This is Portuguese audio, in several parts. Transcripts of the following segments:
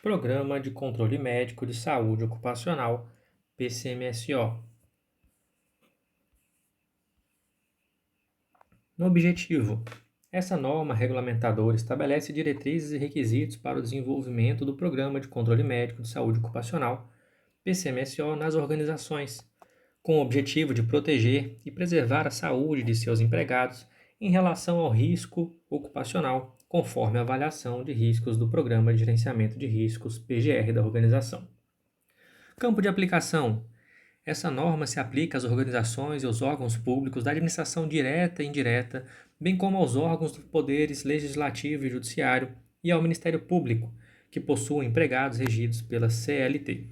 Programa de Controle Médico de Saúde Ocupacional, PCMSO. No objetivo, essa norma regulamentadora estabelece diretrizes e requisitos para o desenvolvimento do Programa de Controle Médico de Saúde Ocupacional, PCMSO, nas organizações, com o objetivo de proteger e preservar a saúde de seus empregados em relação ao risco ocupacional, conforme a avaliação de riscos do Programa de Gerenciamento de Riscos, PGR, da organização. Campo de aplicação. Essa norma se aplica às organizações e aos órgãos públicos da administração direta e indireta, bem como aos órgãos dos poderes legislativo e judiciário e ao Ministério Público, que possuem empregados regidos pela CLT.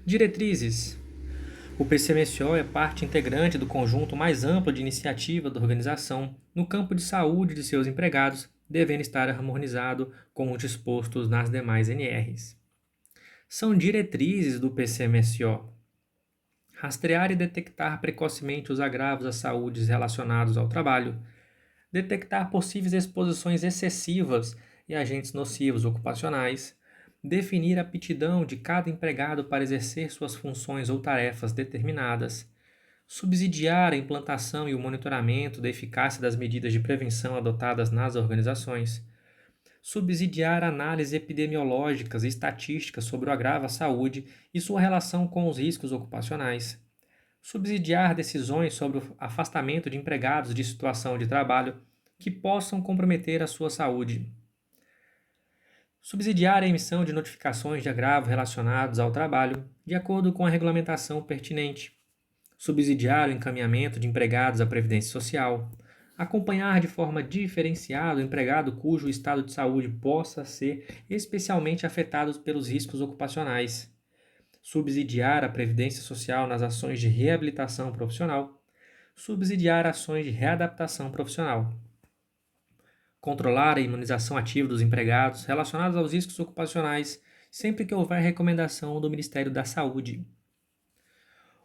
Diretrizes. O PCMSO é parte integrante do conjunto mais amplo de iniciativa da organização no campo de saúde de seus empregados, devendo estar harmonizado com os dispostos nas demais NRs. São diretrizes do PCMSO: rastrear e detectar precocemente os agravos à saúde relacionados ao trabalho, detectar possíveis exposições excessivas e agentes nocivos ocupacionais, definir a aptidão de cada empregado para exercer suas funções ou tarefas determinadas, subsidiar a implantação e o monitoramento da eficácia das medidas de prevenção adotadas nas organizações, subsidiar análises epidemiológicas e estatísticas sobre o agravo à saúde e sua relação com os riscos ocupacionais, subsidiar decisões sobre o afastamento de empregados de situação de trabalho que possam comprometer a sua saúde, subsidiar a emissão de notificações de agravo relacionados ao trabalho, de acordo com a regulamentação pertinente, subsidiar o encaminhamento de empregados à Previdência Social, acompanhar de forma diferenciada o empregado cujo estado de saúde possa ser especialmente afetado pelos riscos ocupacionais, subsidiar a Previdência Social nas ações de reabilitação profissional, subsidiar ações de readaptação profissional, controlar a imunização ativa dos empregados relacionados aos riscos ocupacionais sempre que houver recomendação do Ministério da Saúde.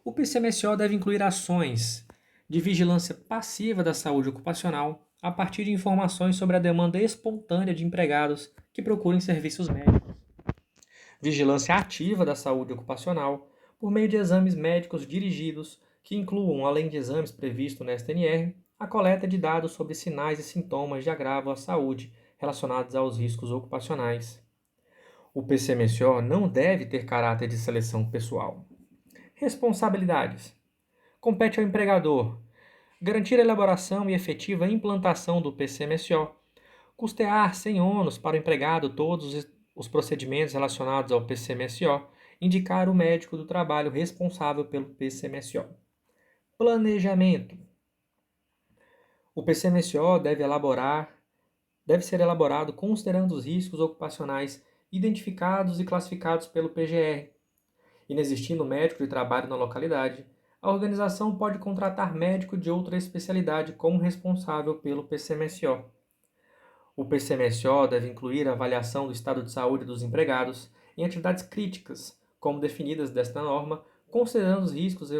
O PCMSO deve incluir ações de vigilância passiva da saúde ocupacional a partir de informações sobre a demanda espontânea de empregados que procurem serviços médicos. Vigilância ativa da saúde ocupacional por meio de exames médicos dirigidos que incluam, além de exames previstos na STNR, a coleta de dados sobre sinais e sintomas de agravo à saúde relacionados aos riscos ocupacionais. O PCMSO não deve ter caráter de seleção pessoal. Responsabilidades. Compete ao empregador garantir a elaboração e efetiva implantação do PCMSO, custear sem ônus para o empregado todos os procedimentos relacionados ao PCMSO, indicar o médico do trabalho responsável pelo PCMSO. Planejamento. O PCMSO deve ser elaborado considerando os riscos ocupacionais identificados e classificados pelo PGR. Inexistindo médico de trabalho na localidade, a organização pode contratar médico de outra especialidade como responsável pelo PCMSO. O PCMSO deve incluir a avaliação do estado de saúde dos empregados em atividades críticas, como definidas desta norma, considerando os riscos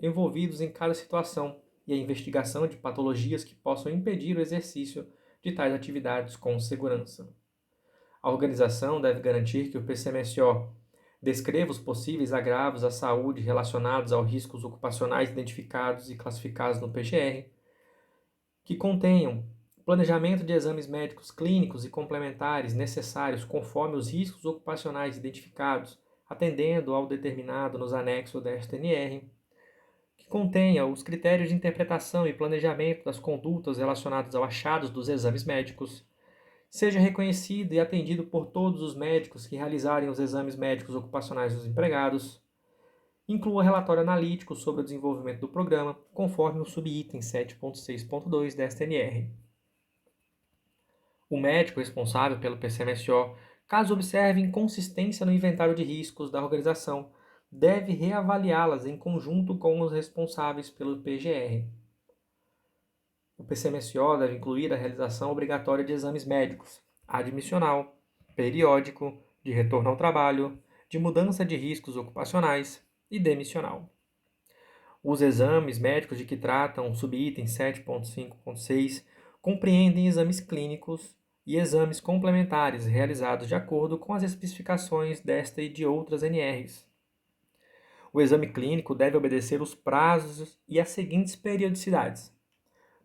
envolvidos em cada situação e a investigação de patologias que possam impedir o exercício de tais atividades com segurança. A organização deve garantir que o PCMSO descreva os possíveis agravos à saúde relacionados aos riscos ocupacionais identificados e classificados no PGR, que contenham planejamento de exames médicos clínicos e complementares necessários conforme os riscos ocupacionais identificados, atendendo ao determinado nos anexos da STNR, que contenha os critérios de interpretação e planejamento das condutas relacionadas aos achados dos exames médicos, seja reconhecido e atendido por todos os médicos que realizarem os exames médicos ocupacionais dos empregados, inclua relatório analítico sobre o desenvolvimento do programa, conforme o subitem 7.6.2 da STNR. O médico responsável pelo PCMSO, caso observe inconsistência no inventário de riscos da organização, deve reavaliá-las em conjunto com os responsáveis pelo PGR. O PCMSO deve incluir a realização obrigatória de exames médicos, admissional, periódico, de retorno ao trabalho, de mudança de riscos ocupacionais e demissional. Os exames médicos de que tratam o subitem 7.5.6 compreendem exames clínicos, e exames complementares realizados de acordo com as especificações desta e de outras NRs. O exame clínico deve obedecer os prazos e as seguintes periodicidades.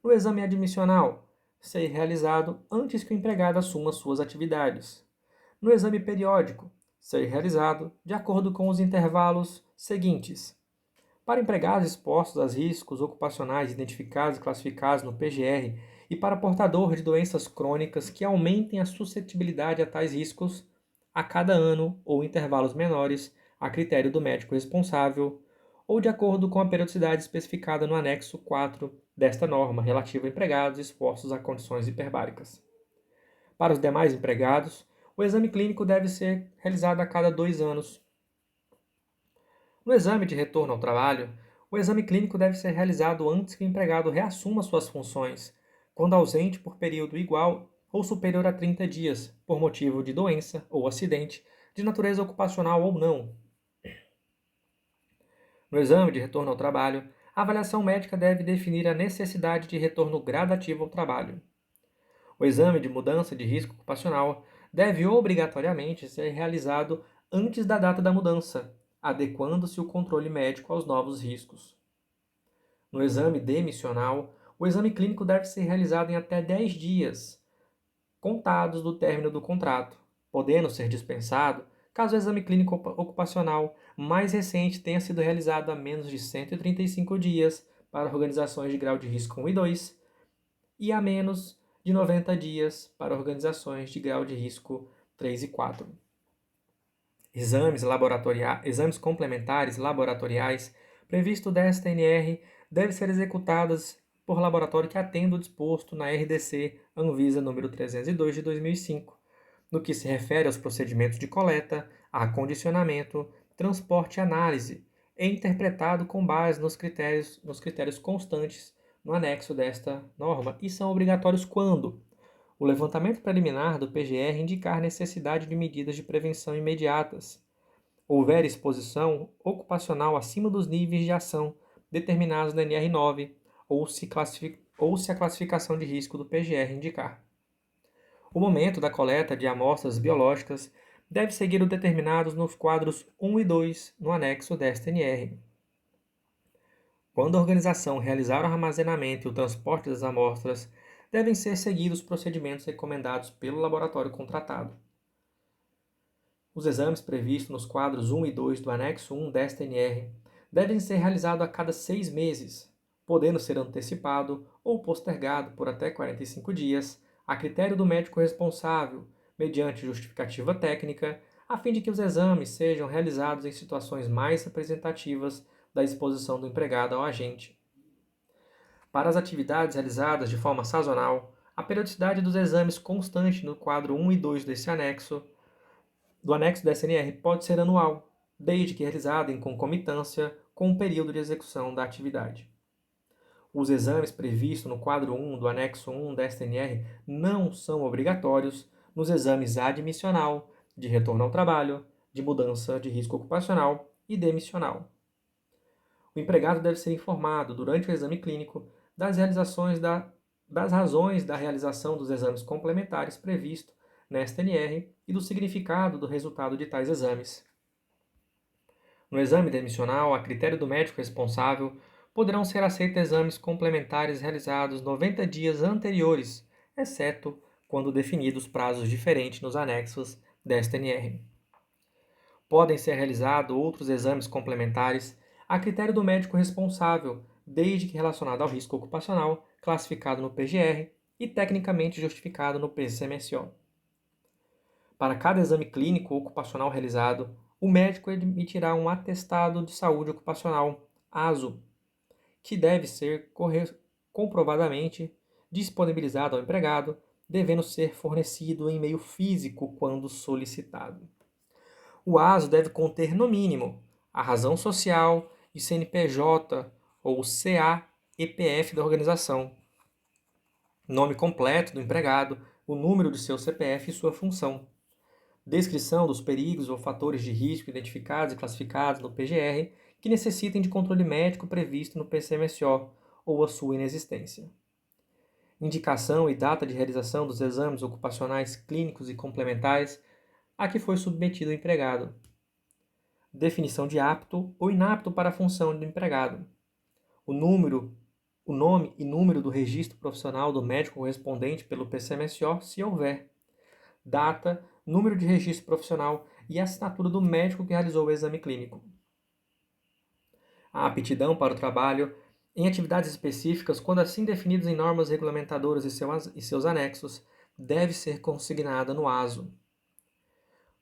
No exame admissional, ser realizado antes que o empregado assuma suas atividades. No exame periódico, ser realizado de acordo com os intervalos seguintes. Para empregados expostos a riscos ocupacionais identificados e classificados no PGR e para portador de doenças crônicas que aumentem a suscetibilidade a tais riscos, a cada ano ou intervalos menores, a critério do médico responsável, ou de acordo com a periodicidade especificada no anexo 4 desta norma relativa a empregados expostos a condições hiperbáricas. Para os demais empregados, o exame clínico deve ser realizado a cada 2 anos. No exame de retorno ao trabalho, o exame clínico deve ser realizado antes que o empregado reassuma suas funções, quando ausente por período igual ou superior a 30 dias, por motivo de doença ou acidente, de natureza ocupacional ou não. No exame de retorno ao trabalho, a avaliação médica deve definir a necessidade de retorno gradativo ao trabalho. O exame de mudança de risco ocupacional deve obrigatoriamente ser realizado antes da data da mudança, adequando-se o controle médico aos novos riscos. No exame demissional, o exame clínico deve ser realizado em até 10 dias, contados do término do contrato, podendo ser dispensado caso o exame clínico ocupacional mais recente tenha sido realizado há menos de 135 dias para organizações de grau de risco 1 e 2 e há menos de 90 dias para organizações de grau de risco 3 e 4. Exames complementares laboratoriais previsto desta NR devem ser executados por laboratório que atenda o disposto na RDC Anvisa número 302 de 2005, no que se refere aos procedimentos de coleta, acondicionamento, transporte e análise, e interpretado com base nos critérios constantes no anexo desta norma e são obrigatórios quando o levantamento preliminar do PGR indicar necessidade de medidas de prevenção imediatas, houver exposição ocupacional acima dos níveis de ação determinados na NR9 ou se a classificação de risco do PGR indicar. O momento da coleta de amostras biológicas deve seguir os determinados nos quadros 1 e 2 no anexo desta NR. Quando a organização realizar o armazenamento e o transporte das amostras, devem ser seguidos os procedimentos recomendados pelo laboratório contratado. Os exames previstos nos quadros 1 e 2 do anexo 1 desta NR devem ser realizados a cada 6 meses, podendo ser antecipado ou postergado por até 45 dias, a critério do médico responsável, mediante justificativa técnica, a fim de que os exames sejam realizados em situações mais representativas da exposição do empregado ao agente. Para as atividades realizadas de forma sazonal, a periodicidade dos exames constante no quadro 1 e 2 desse anexo do anexo da SNR pode ser anual, desde que realizada em concomitância com o período de execução da atividade. Os exames previstos no quadro 1 do anexo 1 da SNR não são obrigatórios nos exames admissional, de retorno ao trabalho, de mudança de risco ocupacional e demissional. O empregado deve ser informado durante o exame clínico das razões da realização dos exames complementares previsto nesta NR e do significado do resultado de tais exames. No exame demissional, a critério do médico responsável, poderão ser aceitos exames complementares realizados 90 dias anteriores, exceto quando definidos prazos diferentes nos anexos desta NR. Podem ser realizados outros exames complementares a critério do médico responsável, desde que relacionado ao risco ocupacional, classificado no PGR e tecnicamente justificado no PCMSO. Para cada exame clínico ocupacional realizado, o médico emitirá um atestado de saúde ocupacional, ASO, que deve ser comprovadamente disponibilizado ao empregado, devendo ser fornecido em meio físico quando solicitado. O ASO deve conter, no mínimo, a razão social e CNPJ ou CA-EPF da organização, nome completo do empregado, o número de seu CPF e sua função, descrição dos perigos ou fatores de risco identificados e classificados no PGR que necessitem de controle médico previsto no PCMSO ou a sua inexistência. indicação e data de realização dos exames ocupacionais clínicos e complementares a que foi submetido o empregado, definição de apto ou inapto para a função do empregado, o nome e número do registro profissional do médico correspondente pelo PCMSO, se houver, data, número de registro profissional e assinatura do médico que realizou o exame clínico. A aptidão para o trabalho em atividades específicas, quando assim definidas em normas regulamentadoras e seus anexos, deve ser consignada no ASO.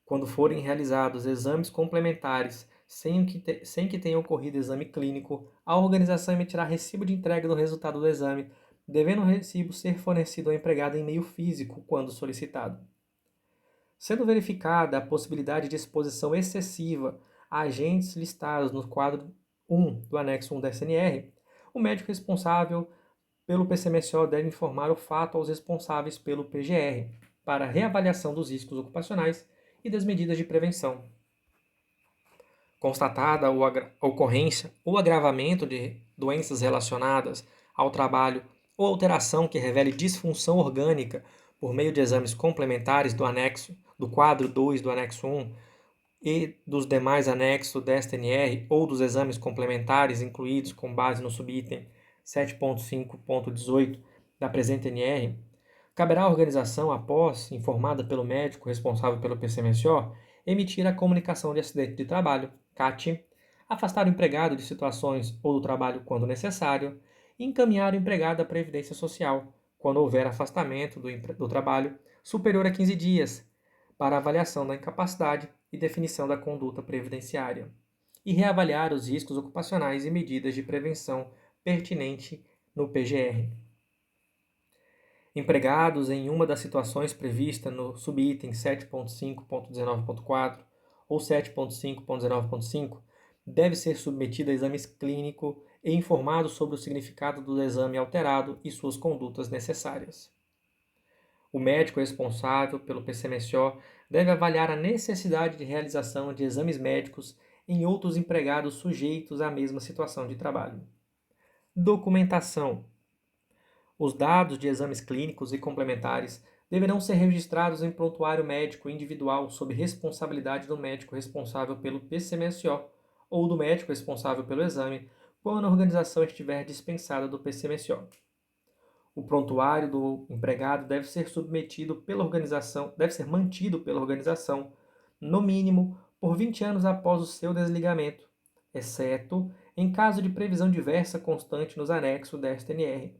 Quando forem realizados exames complementares sem que tenha ocorrido exame clínico, a organização emitirá recibo de entrega do resultado do exame, devendo o recibo ser fornecido ao empregado em meio físico, quando solicitado. Sendo verificada a possibilidade de exposição excessiva a agentes listados no quadro 1 do anexo 1 da SNR, o médico responsável pelo PCMSO deve informar o fato aos responsáveis pelo PGR para reavaliação dos riscos ocupacionais e das medidas de prevenção. Constatada a ocorrência ou agravamento de doenças relacionadas ao trabalho ou alteração que revele disfunção orgânica por meio de exames complementares do quadro 2 do anexo 1 e dos demais anexos desta NR ou dos exames complementares incluídos com base no subitem 7.5.18 da presente NR, caberá à organização, após informada pelo médico responsável pelo PCMSO, emitir a comunicação de acidente de trabalho, CAT, afastar o empregado de situações ou do trabalho quando necessário, e encaminhar o empregado à Previdência Social, quando houver afastamento do trabalho superior a 15 dias, para avaliação da incapacidade e definição da conduta previdenciária, e reavaliar os riscos ocupacionais e medidas de prevenção pertinente no PGR. Empregados em uma das situações previstas no subitem 7.5.19.4 ou 7.5.19.5 deve ser submetido a exames clínicos e informado sobre o significado do exame alterado e suas condutas necessárias. O médico responsável pelo PCMSO deve avaliar a necessidade de realização de exames médicos em outros empregados sujeitos à mesma situação de trabalho. Documentação. Os dados de exames clínicos e complementares deverão ser registrados em prontuário médico individual sob responsabilidade do médico responsável pelo PCMSO ou do médico responsável pelo exame, quando a organização estiver dispensada do PCMSO. O prontuário do empregado deve ser mantido pela organização, no mínimo, por 20 anos após o seu desligamento, exceto em caso de previsão diversa constante nos anexos da STNR.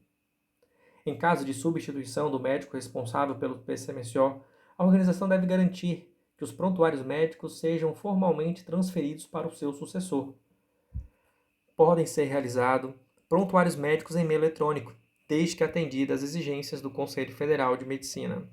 Em caso de substituição do médico responsável pelo PCMSO, a organização deve garantir que os prontuários médicos sejam formalmente transferidos para o seu sucessor. Podem ser realizados prontuários médicos em meio eletrônico, desde que atendidas as exigências do Conselho Federal de Medicina.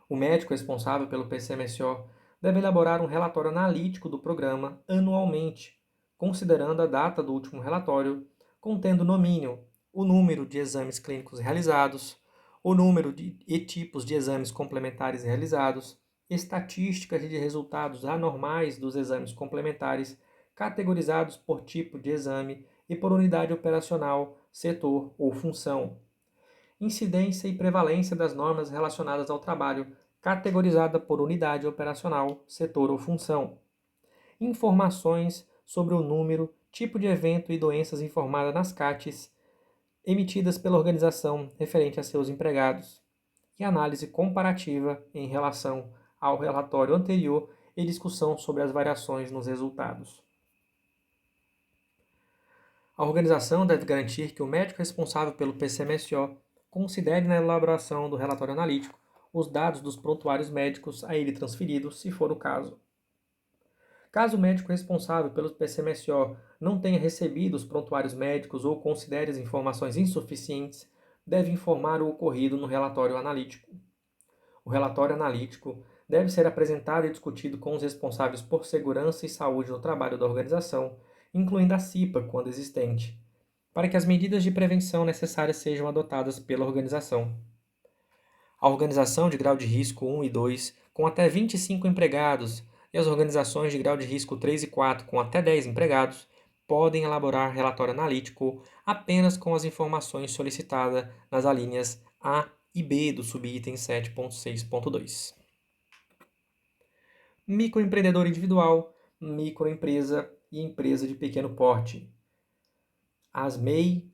O médico responsável pelo PCMSO deve elaborar um relatório analítico do programa anualmente, considerando a data do último relatório, contendo no mínimo o número de exames clínicos realizados, o número e tipos de exames complementares realizados, estatísticas de resultados anormais dos exames complementares, categorizados por tipo de exame e por unidade operacional, setor ou função. Incidência e prevalência das normas relacionadas ao trabalho, categorizada por unidade operacional, setor ou função. Informações sobre o número, tipo de evento e doenças informadas nas CATs, emitidas pela organização referente a seus empregados, e análise comparativa em relação ao relatório anterior e discussão sobre as variações nos resultados. A organização deve garantir que o médico responsável pelo PCMSO considere na elaboração do relatório analítico os dados dos prontuários médicos a ele transferidos, se for o caso. Caso o médico responsável pelo PCMSO não tenha recebido os prontuários médicos ou considere as informações insuficientes, deve informar o ocorrido no relatório analítico. O relatório analítico deve ser apresentado e discutido com os responsáveis por segurança e saúde no trabalho da organização, incluindo a CIPA, quando existente, para que as medidas de prevenção necessárias sejam adotadas pela organização. A organização de grau de risco 1 e 2, com até 25 empregados, e as organizações de grau de risco 3 e 4, com até 10 empregados, podem elaborar relatório analítico apenas com as informações solicitadas nas alíneas A e B do subitem 7.6.2. Microempreendedor individual, microempresa e empresa de pequeno porte. As MEI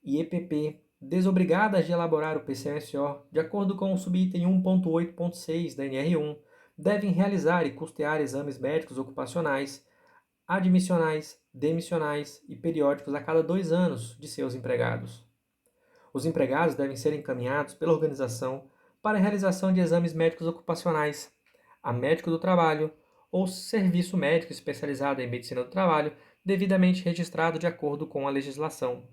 e EPP, desobrigadas de elaborar o PCMSO, de acordo com o subitem 1.8.6 da NR1, devem realizar e custear exames médicos ocupacionais, admissionais, demissionais e periódicos a cada 2 anos de seus empregados. Os empregados devem ser encaminhados pela organização para a realização de exames médicos ocupacionais, a médico do trabalho ou serviço médico especializado em medicina do trabalho, devidamente registrado de acordo com a legislação.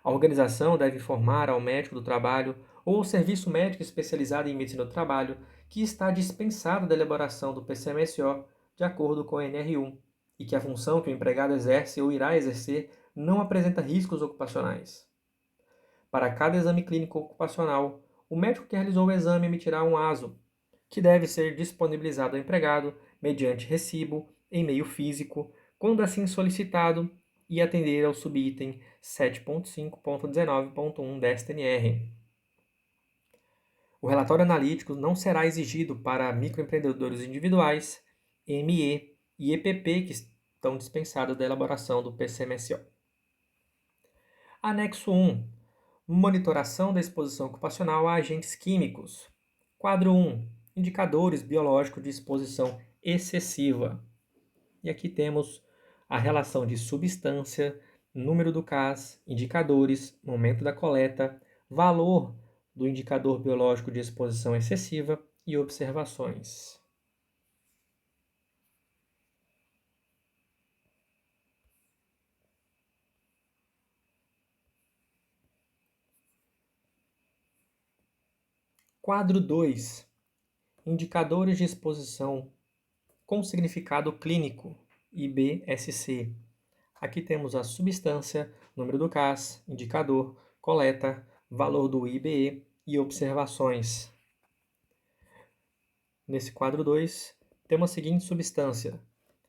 A organização deve informar ao médico do trabalho ou ao serviço médico especializado em medicina do trabalho que está dispensado da elaboração do PCMSO de acordo com a NR1 e que a função que o empregado exerce ou irá exercer não apresenta riscos ocupacionais. Para cada exame clínico ocupacional, o médico que realizou o exame emitirá um ASO, que deve ser disponibilizado ao empregado mediante recibo, em meio físico, quando assim solicitado, e atender ao subitem 7.5.19.1 desta NR. O relatório analítico não será exigido para microempreendedores individuais, ME e EPP que estão dispensados da elaboração do PCMSO. Anexo 1. Monitoração da exposição ocupacional a agentes químicos. Quadro 1. Indicadores biológicos de exposição excessiva. E aqui temos a relação de substância, número do CAS, indicadores, momento da coleta, valor do indicador biológico de exposição excessiva e observações. Quadro 2. Indicadores de exposição com significado clínico, IBSC. Aqui temos a substância, número do CAS, indicador, coleta, valor do IBE e observações. Nesse quadro 2, temos a seguinte substância: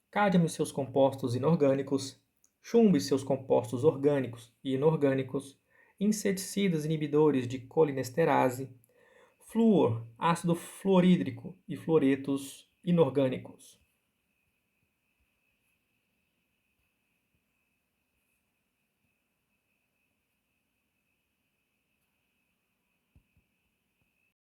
cádmio e seus compostos inorgânicos, chumbo e seus compostos orgânicos e inorgânicos, inseticidas inibidores de colinesterase, flúor, ácido fluorídrico e fluoretos inorgânicos.